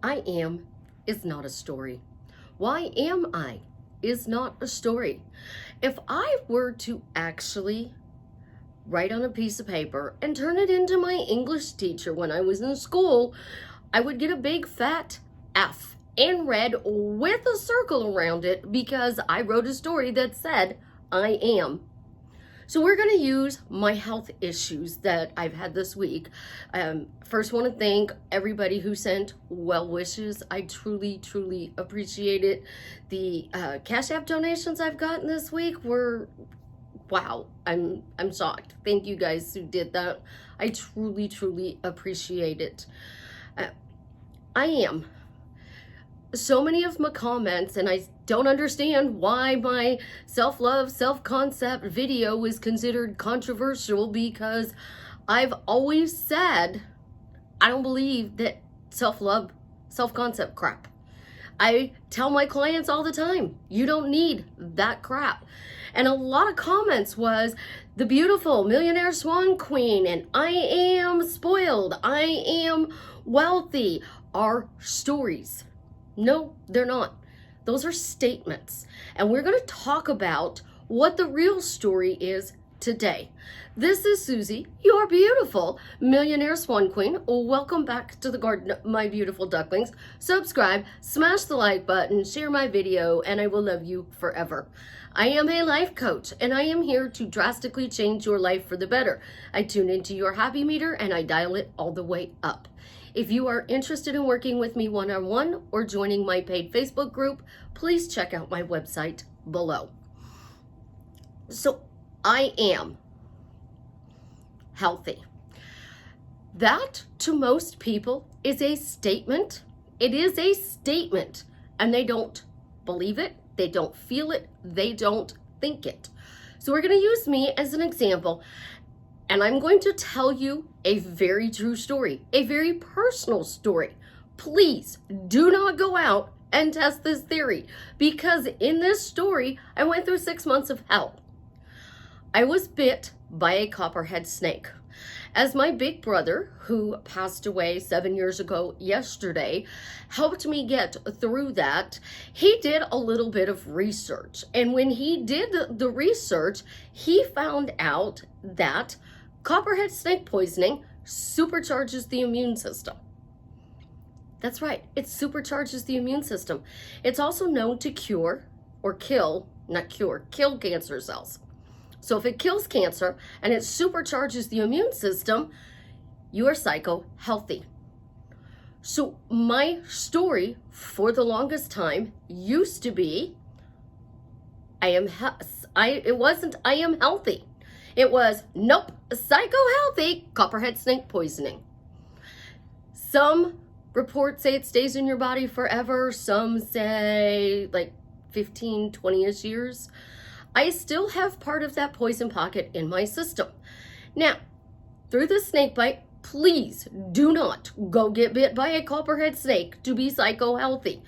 I am is not a story. Why am I is not a story. If I were to actually write on a piece of paper and turn it into my English teacher when I was in school, I would get a big fat F in red with a circle around it because I wrote a story that said I am. So we're going to use my health issues that I've had this week. First, want to thank everybody who sent well wishes. I truly appreciate it. The Cash App donations I've gotten this week were, wow, I'm shocked. Thank you guys who did that. I truly appreciate it. I am. So many of my comments, and I don't understand why my self-love, self-concept video is considered controversial, because I've always said I don't believe that self-love, self-concept crap. I tell my clients all the time, you don't need that crap. And a lot of comments was the beautiful millionaire swan queen and I am spoiled, I am wealthy are stories. No, they're not. Those are statements. And we're going to talk about what the real story is today. This is Susie, your beautiful millionaire swan queen. Welcome back to the garden, my beautiful ducklings. Subscribe, smash the like button, share my video, and I will love you forever. I am a life coach, and I am here to drastically change your life for the better. I tune into your happy meter, and I dial it all the way up. If you are interested in working with me one-on-one or joining my paid Facebook group, please check out my website below. So I am healthy. That to most people is a statement. It is a statement, and they don't believe it, they don't feel it, they don't think it. So we're going to use me as an example. And I'm going to tell you a very true story, a very personal story. Please do not go out and test this theory, because in this story, I went through 6 months of hell. I was bit by a copperhead snake. As my big brother, who passed away 7 years ago yesterday, helped me get through that, he did a little bit of research. And when he did the research, he found out that copperhead snake poisoning supercharges the immune system. That's right, it supercharges the immune system. It's also known to cure or kill, not cure, kill cancer cells. So if it kills cancer and it supercharges the immune system, you are psycho healthy. So my story for the longest time used to be, I am healthy. It was, nope, psycho healthy, copperhead snake poisoning. Some reports say it stays in your body forever. Some say like 15, 20-ish years. I still have part of that poison pocket in my system. Now, through the snake bite, please do not go get bit by a copperhead snake to be psycho healthy.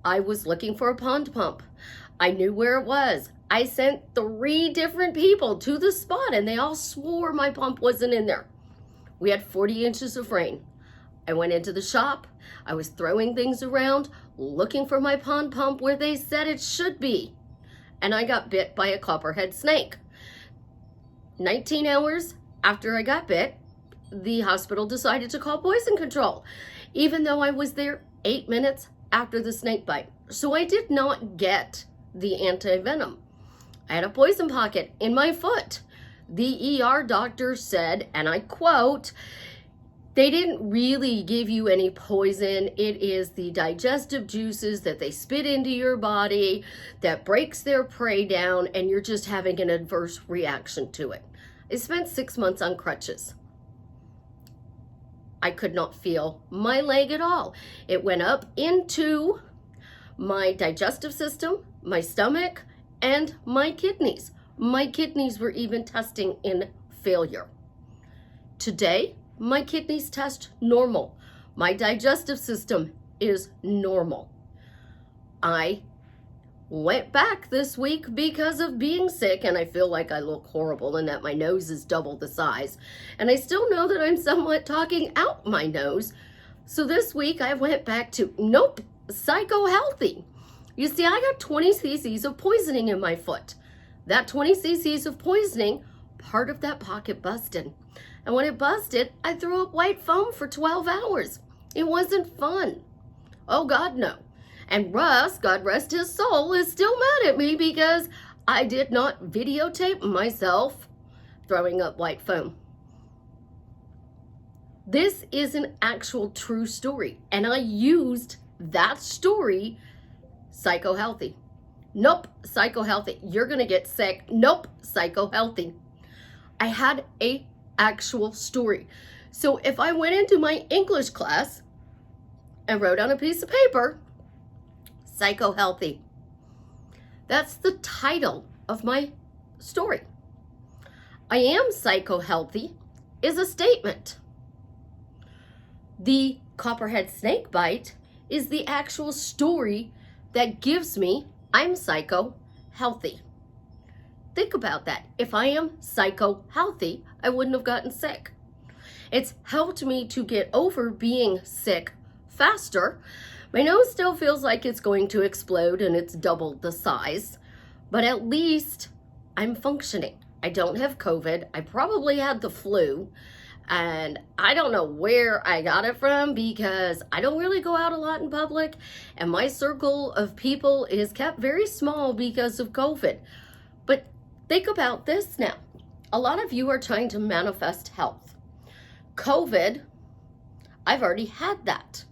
I was looking for a pond pump. I knew where it was. I sent 3 different people to the spot and they all swore my pump wasn't in there. We had 40 inches of rain. I went into the shop. I was throwing things around, looking for my pond pump where they said it should be. And I got bit by a copperhead snake. 19 hours after I got bit, the hospital decided to call poison control, even though I was there 8 minutes after the snake bite. So I did not get the anti-venom. I had a poison pocket in my foot. The ER doctor said, and I quote, they didn't really give you any poison. It is the digestive juices that they spit into your body that breaks their prey down, and you're just having an adverse reaction to it. I spent 6 months on crutches. I could not feel my leg at all. It went up into my digestive system, my stomach, and my kidneys. My kidneys were even testing in failure. Today, my kidneys test normal. My digestive system is normal. I went back this week because of being sick, and I feel like I look horrible and that my nose is double the size. And I still know that I'm somewhat talking out my nose, So this week I went back to, nope, psycho healthy. You see, I got 20 cc's of poisoning in my foot. That 20 cc's of poisoning, part of that pocket busted. And when it busted, I threw up white foam for 12 hours. It wasn't fun. Oh God, no. And Russ, God rest his soul, is still mad at me because I did not videotape myself throwing up white foam. This is an actual true story, and I used that story, psycho healthy. Nope, psycho healthy. You're gonna get sick. Nope, psycho healthy. I had a actual story. So if I went into my English class and wrote on a piece of paper, psycho healthy, that's the title of my story. I am psycho healthy is a statement. The Copperhead snake bite is the actual story that gives me I'm psycho healthy. Think about that. If I am psycho healthy, I wouldn't have gotten sick. It's helped me to get over being sick faster. My nose still feels like it's going to explode and it's doubled the size, but at least I'm functioning. I don't have COVID. I probably had the flu. And I don't know where I got it from because I don't really go out a lot in public, and my circle of people is kept very small because of COVID. But think about this now. A lot of you are trying to manifest health. COVID, I've already had that.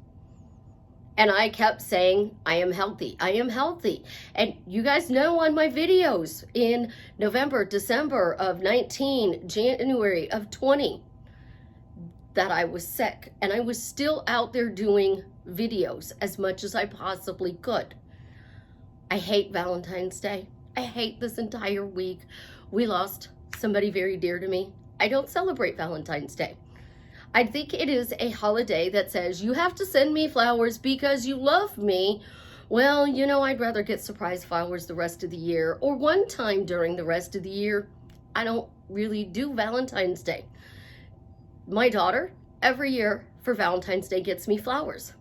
And I kept saying, I am healthy. I am healthy. And you guys know on my videos in November, December of 19, January of 20, that I was sick, and I was still out there doing videos as much as I possibly could. I hate Valentine's Day. I hate this entire week. We lost somebody very dear to me. I don't celebrate Valentine's Day. I think it is a holiday that says you have to send me flowers because you love me. Well, you know, I'd rather get surprise flowers the rest of the year, or one time during the rest of the year. I don't really do Valentine's Day. My daughter, every year for Valentine's Day, gets me flowers.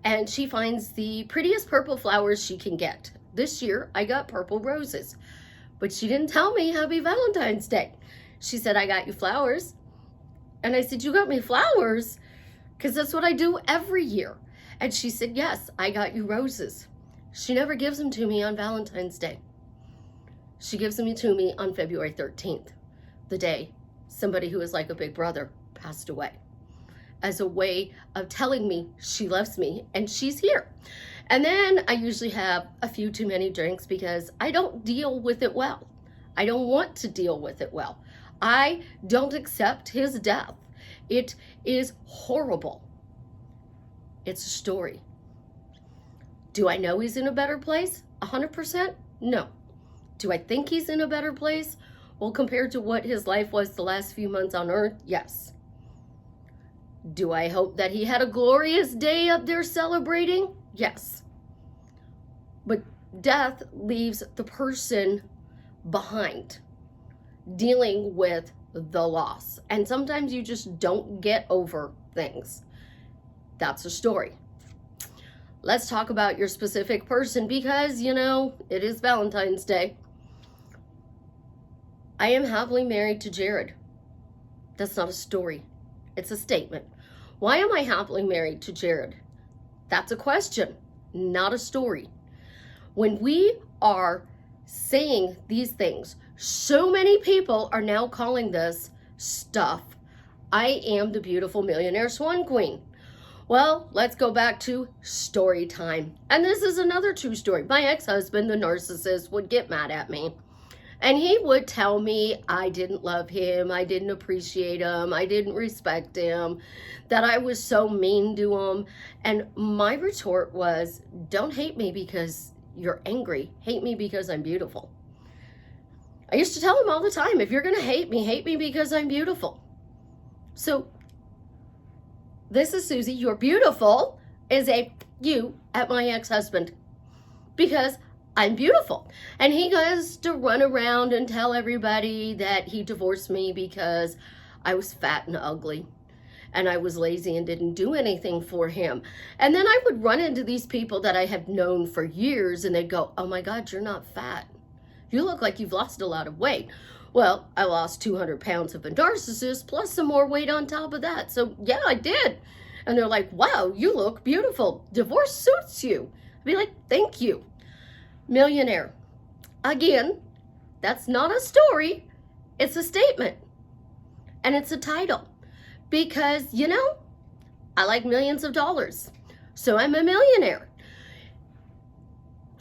And she finds the prettiest purple flowers she can get. This year, I got purple roses. But she didn't tell me Happy Valentine's Day. She said, I got you flowers. And I said, you got me flowers? Because that's what I do every year. And she said, yes, I got you roses. She never gives them to me on Valentine's Day. She gives them to me on February 13th, the day somebody who is like a big brother passed away, as a way of telling me she loves me and she's here. And then I usually have a few too many drinks because I don't deal with it well. I don't want to deal with it well. I don't accept his death. It is horrible. It's a story. Do I know he's in a better place? 100%? No. Do I think he's in a better place? Well, compared to what his life was the last few months on earth, yes. Do I hope that he had a glorious day up there celebrating? Yes. But death leaves the person behind, dealing with the loss. And sometimes you just don't get over things. That's a story. Let's talk about your specific person because, you know, it is Valentine's Day. I am happily married to Jared. That's not a story. It's a statement. Why am I happily married to Jared? That's a question, not a story. When we are saying these things, so many people are now calling this stuff, I am the beautiful millionaire swan queen. Well, let's go back to story time. And this is another true story. My ex-husband, the narcissist, would get mad at me. And he would tell me I didn't love him, I didn't appreciate him, I didn't respect him, that I was so mean to him. And my retort was, don't hate me because you're angry. Hate me because I'm beautiful. I used to tell him all the time, if you're going to hate me because I'm beautiful. So this is Susie, you're beautiful, is a you at my ex-husband because I'm beautiful. And he goes to run around and tell everybody that he divorced me because I was fat and ugly. and I was lazy and didn't do anything for him. And then I would run into these people that I have known for years, and they'd go, oh my God, you're not fat. You look like you've lost a lot of weight. Well, I lost 200 pounds of a narcissist plus some more weight on top of that. So yeah, I did. And they're like, wow, you look beautiful. Divorce suits you. I'd be like, thank you. Millionaire. Again, that's not a story. It's a statement. And it's a title. Because, you know, I like millions of dollars. So I'm a millionaire.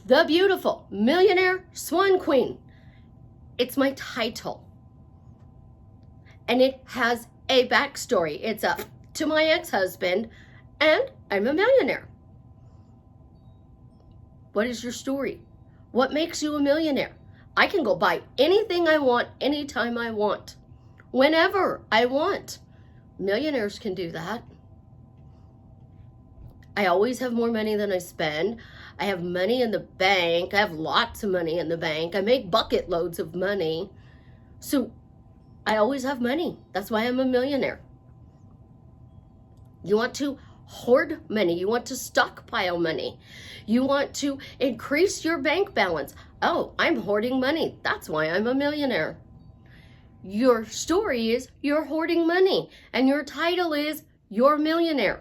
The beautiful millionaire swan queen. It's my title. And it has a backstory. It's up to my ex-husband, and I'm a millionaire. What is your story? What makes you a millionaire? I can go buy anything I want, anytime I want, whenever I want. Millionaires can do that. I always have more money than I spend. I have money in the bank. I have lots of money in the bank. I make bucket loads of money. So I always have money. That's why I'm a millionaire. You want to hoard money. You want to stockpile money. You want to increase your bank balance. Oh, I'm hoarding money. That's why I'm a millionaire. Your story is you're hoarding money, and your title is you're a millionaire.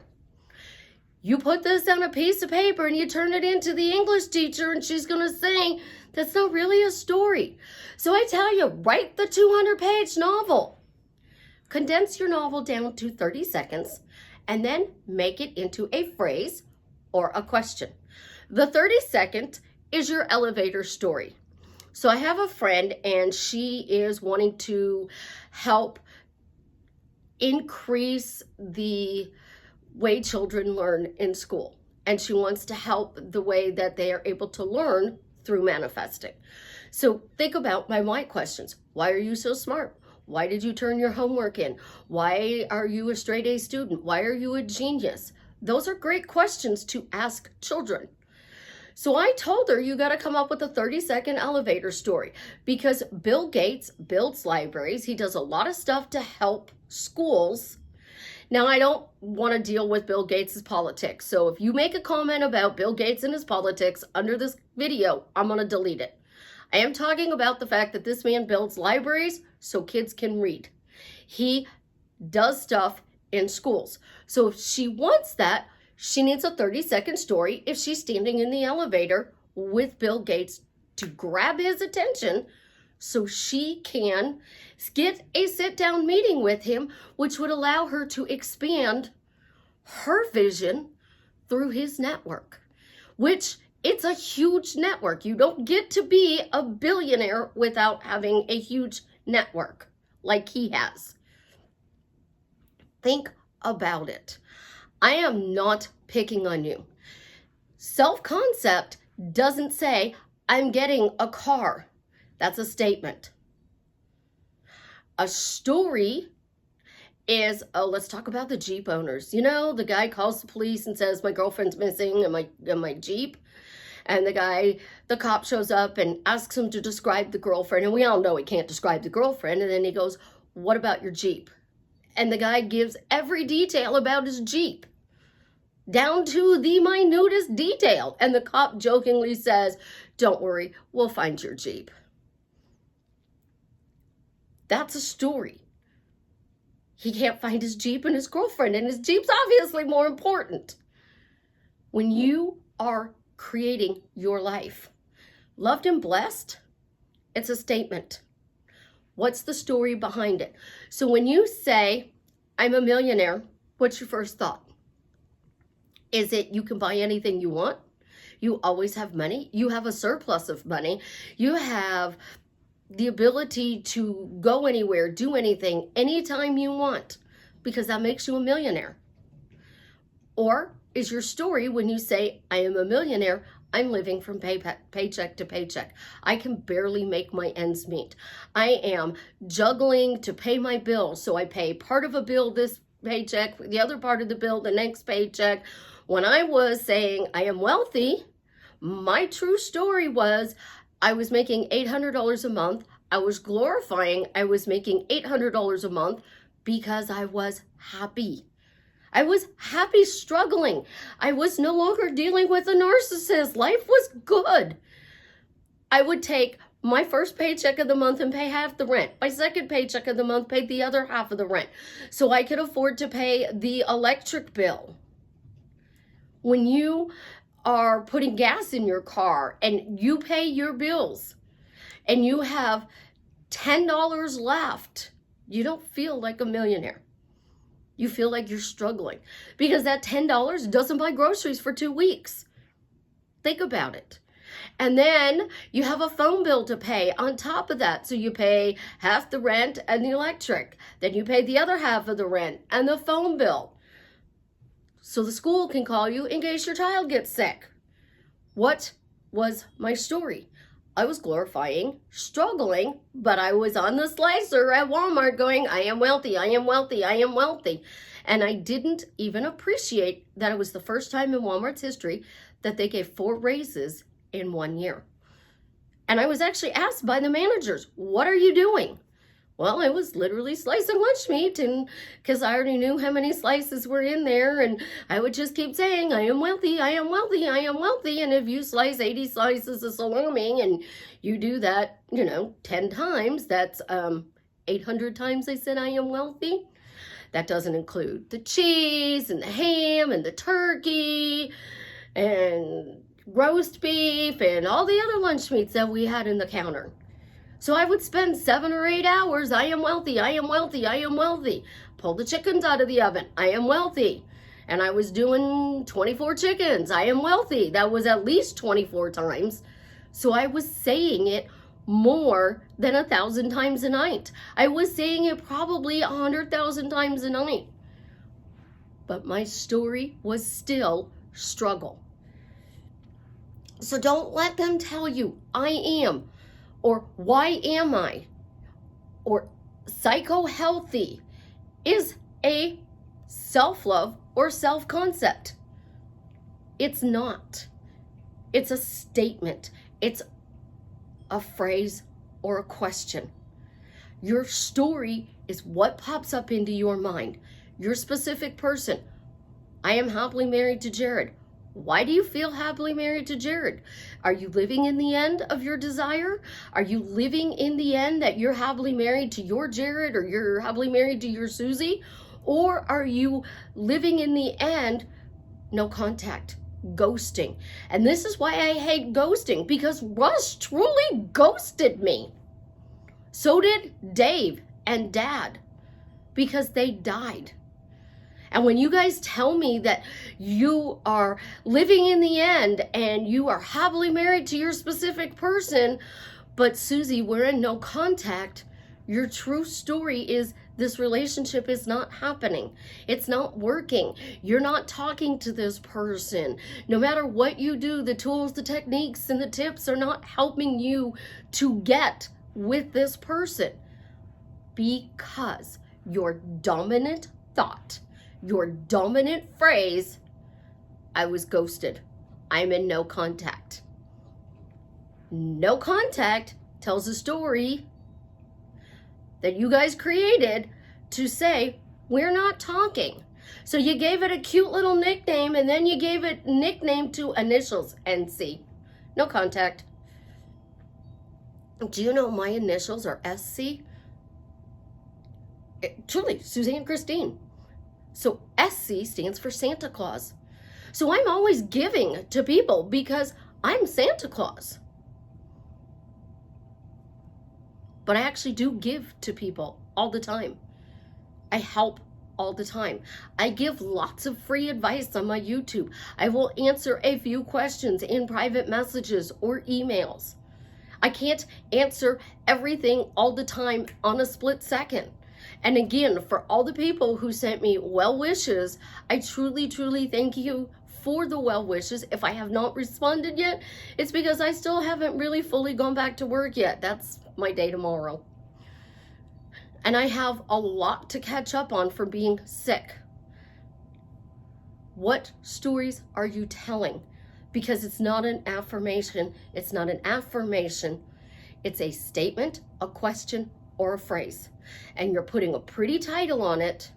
You put this on a piece of paper and you turn it into the English teacher, and she's going to say, that's not really a story. So I tell you, write the 200-page novel. Condense your novel down to 30 seconds and then make it into a phrase or a question. The 30-second is your elevator story. So I have a friend, and she is wanting to help increase the way children learn in school. And she wants to help the way that they are able to learn through manifesting. So think about my why questions. Why are you so smart? Why did you turn your homework in? Why are you a straight A student? Why are you a genius? Those are great questions to ask children. So I told her, you got to come up with a 30-second elevator story, because Bill Gates builds libraries. He does a lot of stuff to help schools. Now, I don't want to deal with Bill Gates' politics. So if you make a comment about Bill Gates and his politics under this video, I'm going to delete it. I am talking about the fact that this man builds libraries so kids can read. He does stuff in schools. So if she wants that, she needs a 30-second story if she's standing in the elevator with Bill Gates to grab his attention so she can get a sit-down meeting with him, which would allow her to expand her vision through his network, which it's a huge network. You don't get to be a billionaire without having a huge network like he has. Think about it. I am not picking on you. Self-concept doesn't say, I'm getting a car. That's a statement. A story is, oh, let's talk about the Jeep owners. You know, the guy calls the police and says, my girlfriend's missing in my Jeep. And the cop shows up and asks him to describe the girlfriend. And we all know he can't describe the girlfriend. And then he goes, what about your Jeep? And the guy gives every detail about his Jeep, down to the minutest detail. And the cop jokingly says, don't worry, we'll find your Jeep. That's a story. He can't find his Jeep and his girlfriend, and his Jeep's obviously more important. When you are creating your life, loved and blessed, it's a statement. What's the story behind it? So when you say, I'm a millionaire, what's your first thought? Is it you can buy anything you want? You always have money. You have a surplus of money. You have the ability to go anywhere, do anything, anytime you want, because that makes you a millionaire. Or is your story when you say, I am a millionaire, I'm living from paycheck to paycheck. I can barely make my ends meet. I am juggling to pay my bills, so I pay part of a bill this paycheck, the other part of the bill the next paycheck. When I was saying I am wealthy, my true story was I was making $800 a month. I was glorifying I was making $800 a month because I was happy. I was happy struggling. I was no longer dealing with a narcissist. Life was good. I would take my first paycheck of the month and pay half the rent. My second paycheck of the month paid the other half of the rent, so I could afford to pay the electric bill. When you are putting gas in your car and you pay your bills and you have $10 left, you don't feel like a millionaire. You feel like you're struggling because that $10 doesn't buy groceries for 2 weeks. Think about it. And then you have a phone bill to pay on top of that. So you pay half the rent and the electric. Then you pay the other half of the rent and the phone bill. So the school can call you in case your child gets sick. What was my story? I was glorifying struggling, but I was on the slicer at Walmart going, I am wealthy, I am wealthy, I am wealthy. And I didn't even appreciate that it was the first time in Walmart's history that they gave 4 raises in 1 year. And I was actually asked by the managers, what are you doing? Well, I was literally slicing lunch meat, and because I already knew how many slices were in there, and I would just keep saying, I am wealthy, I am wealthy, I am wealthy. And if you slice 80 slices of salami and you do that, 10 times, that's 800 times I said I am wealthy. That doesn't include the cheese and the ham and the turkey and roast beef and all the other lunch meats that we had in the counter. So I would spend 7 or 8 hours. I am wealthy, I am wealthy, I am wealthy. Pull the chickens out of the oven. I am wealthy. And I was doing 24 chickens. I am wealthy. That was at least 24 times. So I was saying it more than 1,000 times a night. I was saying it probably 100,000 times a night. But my story was still struggle. So don't let them tell you I am, or why am I, or psycho-healthy is a self-love or self-concept. It's not. It's a statement. It's a phrase or a question. Your story is what pops up into your mind. Your specific person. I am happily married to Jared. Why do you feel happily married to Jared? Are you living in the end of your desire? Are you living in the end that you're happily married to your Jared, or you're happily married to your Susie? Or are you living in the end, no contact, ghosting? And this is why I hate ghosting, because Russ truly ghosted me. So did Dave and Dad, because they died. And when you guys tell me that you are living in the end and you are happily married to your specific person, but Susie, we're in no contact, your true story is this relationship is not happening. It's not working. You're not talking to this person. No matter what you do, the tools, the techniques, and the tips are not helping you to get with this person, because your dominant thought, your dominant phrase, I was ghosted, I'm in no contact. No contact tells a story that you guys created to say, we're not talking. So you gave it a cute little nickname, and then you gave it nickname to initials, NC. No contact. Do you know my initials are SC? Truly, Suzanne Christine. So SC stands for Santa Claus. So I'm always giving to people because I'm Santa Claus. But I actually do give to people all the time. I help all the time. I give lots of free advice on my YouTube. I will answer a few questions in private messages or emails. I can't answer everything all the time on a split second. And again, for all the people who sent me well wishes, I truly, truly thank you for the well wishes. If I have not responded yet, it's because I still haven't really fully gone back to work yet. That's my day tomorrow. And I have a lot to catch up on for being sick. What stories are you telling? Because it's not an affirmation. It's not an affirmation. It's a statement, a question, or a phrase. And you're putting a pretty title on it,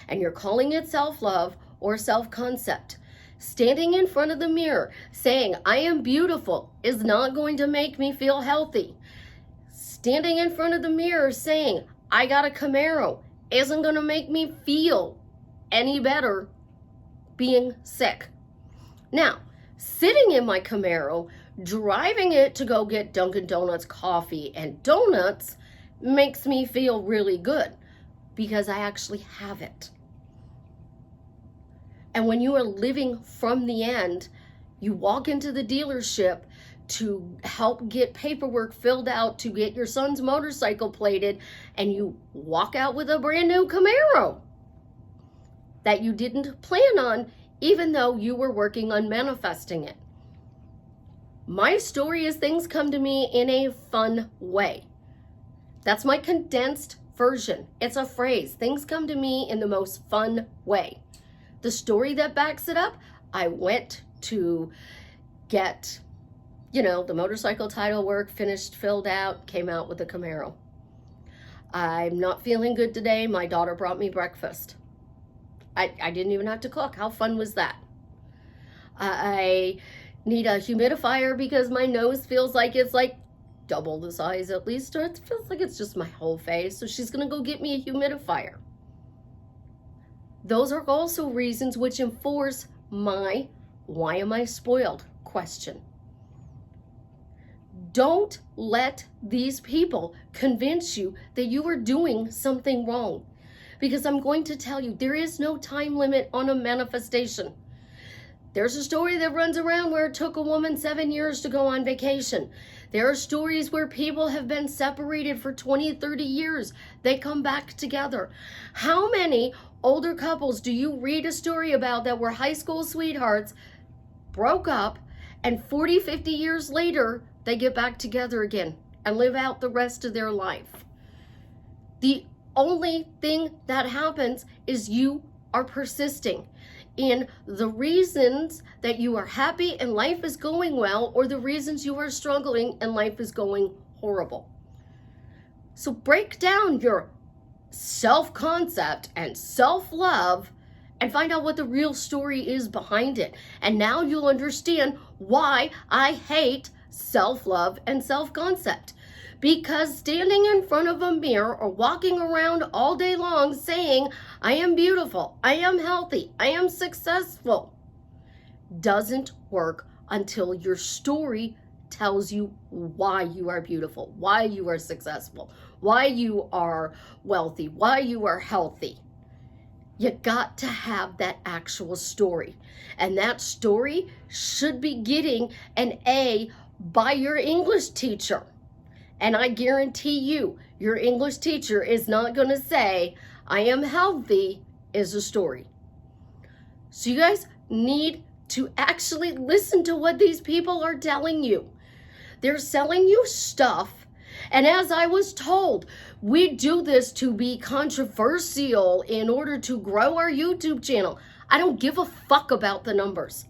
and you're calling it self-love or self-concept, standing in front of the mirror saying, I am beautiful, is not going to make me feel healthy. Standing in front of the mirror saying, I got a Camaro, isn't going to make me feel any better being sick. Now, sitting in my Camaro, driving it to go get Dunkin' Donuts coffee and donuts makes me feel really good because I actually have it. And when you are living from the end, you walk into the dealership to help get paperwork filled out to get your son's motorcycle plated, and you walk out with a brand new Camaro that you didn't plan on, even though you were working on manifesting it. My story is things come to me in a fun way. That's my condensed version. It's a phrase. Things come to me in the most fun way. The story that backs it up, I went to get, the motorcycle title work finished, filled out, came out with a Camaro. I'm not feeling good today. My daughter brought me breakfast. I didn't even have to cook. How fun was that? I need a humidifier because my nose feels like it's like double the size at least, or it feels like it's just my whole face. So she's going to go get me a humidifier. Those are also reasons which enforce my why am I spoiled question. Don't let these people convince you that you are doing something wrong. Because I'm going to tell you, there is no time limit on a manifestation. There's a story that runs around where it took a woman 7 years to go on vacation. There are stories where people have been separated for 20, 30 years. They come back together. How many older couples do you read a story about that were high school sweethearts, broke up, and 40, 50 years later, they get back together again and live out the rest of their life? The only thing that happens is you are persisting in the reasons that you are happy and life is going well, or the reasons you are struggling and life is going horrible. So break down your self-concept and self-love and find out what the real story is behind it. And now you'll understand why I hate self-love and self-concept. Because standing in front of a mirror or walking around all day long saying, I am beautiful, I am healthy, I am successful, doesn't work until your story tells you why you are beautiful, why you are successful, why you are wealthy, why you are healthy. You got to have that actual story. And that story should be getting an A by your English teacher. And I guarantee you, your English teacher is not going to say, I am healthy is a story. So you guys need to actually listen to what these people are telling you. They're selling you stuff. And as I was told, we do this to be controversial in order to grow our YouTube channel. I don't give a fuck about the numbers.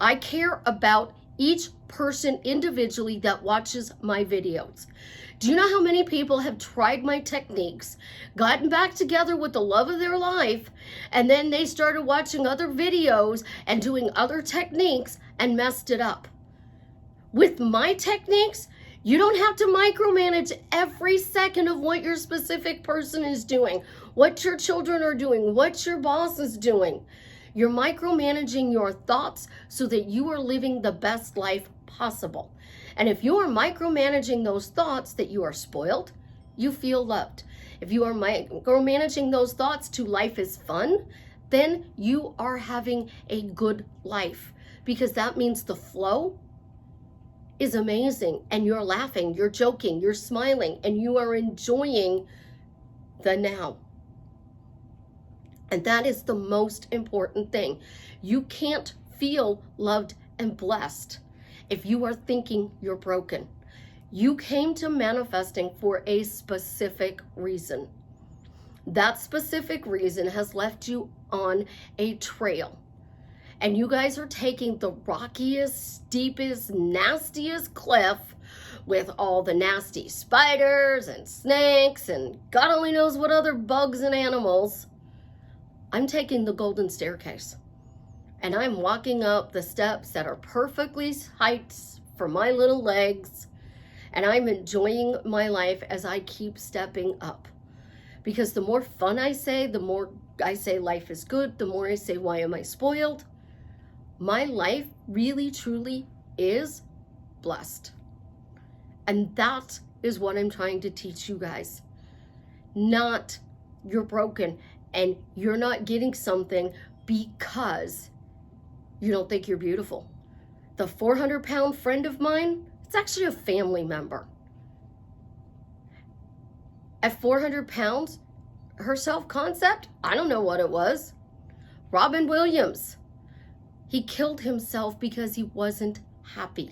I care about each person individually that watches my videos. Do you know how many people have tried my techniques, gotten back together with the love of their life, and then they started watching other videos and doing other techniques and messed it up? With my techniques, you don't have to micromanage every second of what your specific person is doing, what your children are doing, what your boss is doing. You're micromanaging your thoughts so that you are living the best life possible. And if you are micromanaging those thoughts that you are spoiled, you feel loved. If you are micromanaging those thoughts to life is fun, then you are having a good life, because that means the flow is amazing and you're laughing, you're joking, you're smiling, and you are enjoying the now. And that is the most important thing. You can't feel loved and blessed if you are thinking you're broken. You came to manifesting for a specific reason. That specific reason has left you on a trail. And you guys are taking the rockiest, steepest, nastiest cliff with all the nasty spiders and snakes and God only knows what other bugs and animals. I'm taking the golden staircase and I'm walking up the steps that are perfectly heights for my little legs, and I'm enjoying my life as I keep stepping up. Because the more fun I say, the more I say life is good, the more I say, why am I spoiled? My life really, truly is blessed. And that is what I'm trying to teach you guys. Not you're broken and you're not getting something because you don't think you're beautiful. The 400-pound friend of mine, it's actually a family member. At 400 pounds, her self-concept, I don't know what it was. Robin Williams, he killed himself because he wasn't happy.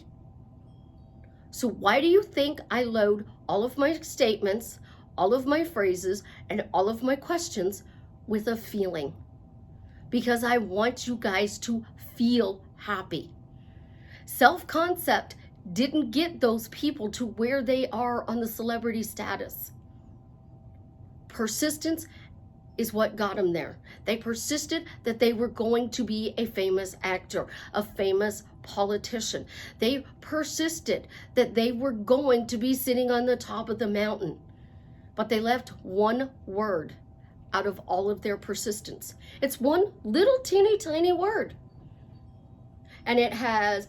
So why do you think I load all of my statements, all of my phrases, and all of my questions with a feeling? Because I want you guys to feel happy. Self-concept didn't get those people to where they are on the celebrity status. Persistence is what got them there. They persisted that they were going to be a famous actor, a famous politician. They persisted that they were going to be sitting on the top of the mountain. But they left one word out of all of their persistence. It's one little teeny tiny word. And it has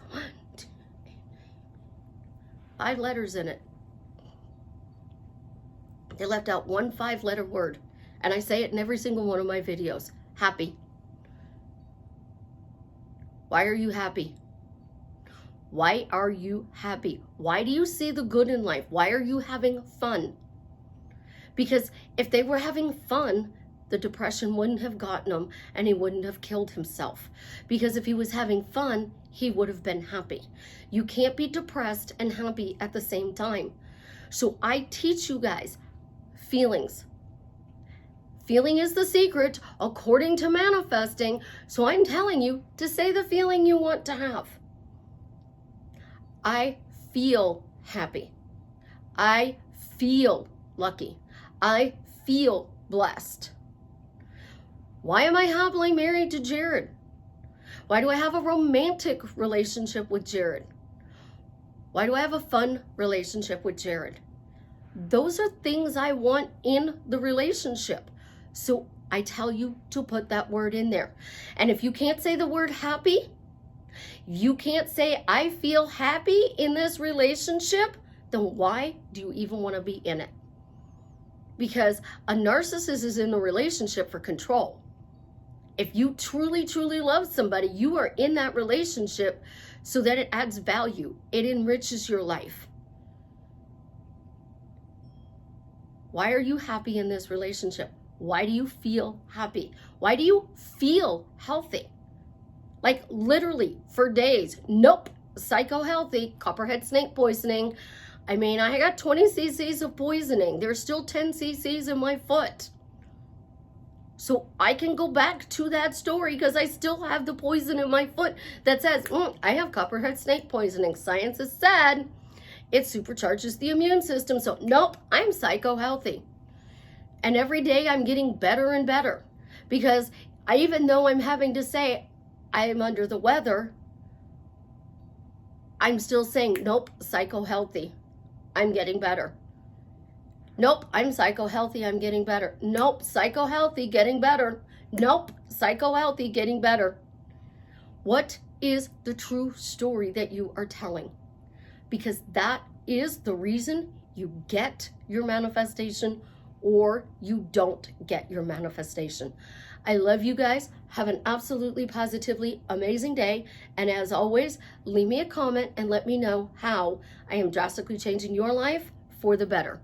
5 letters in it. They left out one 5-letter word. And I say it in every single one of my videos. Happy. Why are you happy? Why are you happy? Why do you see the good in life? Why are you having fun? Because if they were having fun, the depression wouldn't have gotten him and he wouldn't have killed himself. Because if he was having fun, he would have been happy. You can't be depressed and happy at the same time. So I teach you guys feelings. Feeling is the secret according to manifesting. So I'm telling you to say the feeling you want to have. I feel happy. I feel lucky. I feel blessed. Why am I happily married to Jared? Why do I have a romantic relationship with Jared? Why do I have a fun relationship with Jared? Those are things I want in the relationship. So I tell you to put that word in there. And if you can't say the word happy, you can't say, I feel happy in this relationship, then why do you even want to be in it? Because a narcissist is in a relationship for control. If you truly, truly love somebody, you are in that relationship so that it adds value. It enriches your life. Why are you happy in this relationship? Why do you feel happy? Why do you feel healthy? Like literally for days. Nope. Psycho healthy. Copperhead snake poisoning. I mean, I got 20 cc's of poisoning. There's still 10 cc's in my foot. So I can go back to that story because I still have the poison in my foot that says, I have copperhead snake poisoning. Science has said it supercharges the immune system. So nope, I'm psycho healthy. And every day I'm getting better and better because even though I'm having to say I am under the weather, I'm still saying, nope, psycho healthy. I'm getting better. Nope, I'm psycho healthy. I'm getting better. Nope, psycho healthy, getting better. Nope, psycho healthy, getting better. What is the true story that you are telling? Because that is the reason you get your manifestation or you don't get your manifestation. I love you guys. Have an absolutely positively amazing day. And as always, leave me a comment and let me know how I am drastically changing your life for the better.